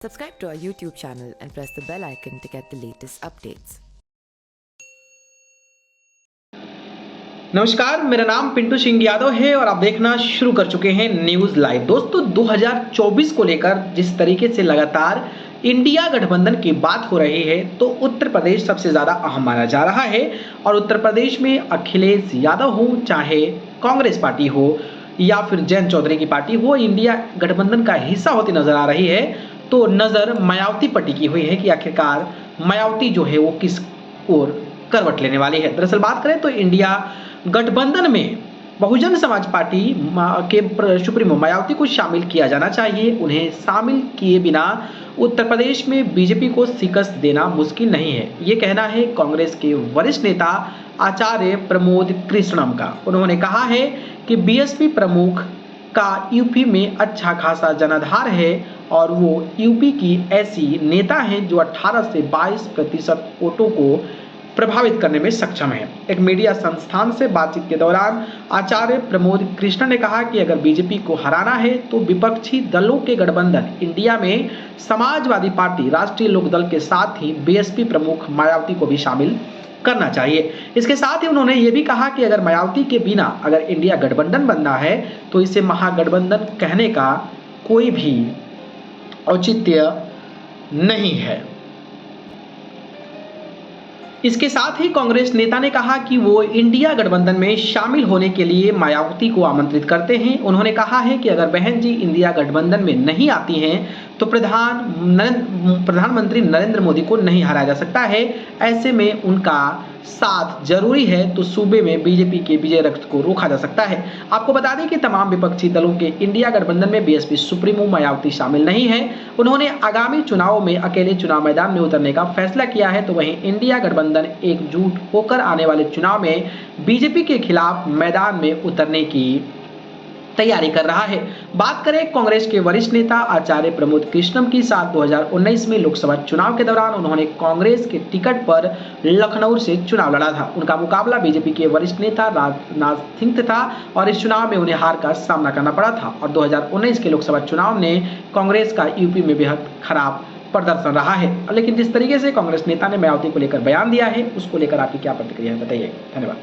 Subscribe to our YouTube channel and press the bell icon to get the latest updates. नमस्कार, मेरा नाम पिंटू सिंह यादव है और आप देखना शुरू कर चुके हैं न्यूज़ लाइव। दोस्तों 2024 को लेकर जिस तरीके से लगातार इंडिया गठबंधन की बात हो रही है तो उत्तर प्रदेश सबसे ज़्यादा अहम माना जा रहा है और उत्तर प्रदेश में अखिलेश यादव हो, चाहे कांग्रेस पार्टी हो या फिर जयंत चौधरी की पार्टी हो, इंडिया गठबंधन का हिस्सा होती नजर आ रही है। तो नज़र मायावती पर टिकी हुई है कि आखिरकार मायावती जो है वो किस ओर करवट लेने वाली है। दरअसल बात करें तो इंडिया गठबंधन में बहुजन समाज पार्टी के सुप्रीमो मायावती को शामिल किया जाना चाहिए। उन्हें शामिल किए बिना उत्तर प्रदेश में बीजेपी को शिकस्त देना मुश्किल नहीं है, ये कहना है कांग्रेस के वरिष्ठ नेता आचार्य प्रमोद कृष्णम का। उन्होंने कहा है कि बीएसपी प्रमुख का यूपी में अच्छा खासा जनाधार है और वो यूपी की ऐसी नेता हैं जो 18 से 22% वोटों को प्रभावित करने में सक्षम है। एक मीडिया संस्थान से बातचीत के दौरान आचार्य प्रमोद कृष्ण ने कहा कि अगर बीजेपी को हराना है तो विपक्षी दलों के गठबंधन इंडिया में समाजवादी पार्टी, राष्ट्रीय लोकदल के साथ ही बीएसपी प्रमुख मायावती को भी शामिल करना चाहिए। इसके साथ ही उन्होंने ये भी कहा कि अगर मायावती के बिना अगर इंडिया गठबंधन बनना है तो इसे महागठबंधन कहने का कोई भी औचित्य नहीं है। इसके साथ ही कांग्रेस नेता ने कहा कि वो इंडिया गठबंधन में शामिल होने के लिए मायावती को आमंत्रित करते हैं। उन्होंने कहा है कि अगर बहन जी इंडिया गठबंधन में नहीं आती हैं तो प्रधानमंत्री नरेंद्र मोदी को नहीं हराया जा सकता है। ऐसे में उनका साथ जरूरी है तो सूबे में बीजेपी के विजय रथ को रोका जा सकता है। आपको बता दें कि तमाम विपक्षी दलों के इंडिया गठबंधन में बीएसपी सुप्रीमो मायावती शामिल नहीं है। उन्होंने आगामी चुनाव में अकेले चुनाव मैदान में उतरने का फैसला किया है। तो वहीं इंडिया गठबंधन एकजुट होकर आने वाले चुनाव में बीजेपी के खिलाफ मैदान में उतरने की तैयारी कर रहा है। बात करें कांग्रेस के वरिष्ठ नेता आचार्य प्रमोद कृष्णम की, साल 2019 में लोकसभा चुनाव के दौरान उन्होंने कांग्रेस के टिकट पर लखनऊ से चुनाव लड़ा था। उनका मुकाबला बीजेपी के वरिष्ठ नेता राजनाथ सिंह था और इस चुनाव में उन्हें हार का सामना करना पड़ा था और 2019 के लोकसभा चुनाव ने कांग्रेस का यूपी में बेहद खराब प्रदर्शन रहा है। लेकिन जिस तरीके से कांग्रेस नेता ने मायावती को लेकर बयान दिया है उसको लेकर आपकी क्या प्रतिक्रिया है, बताइए। धन्यवाद।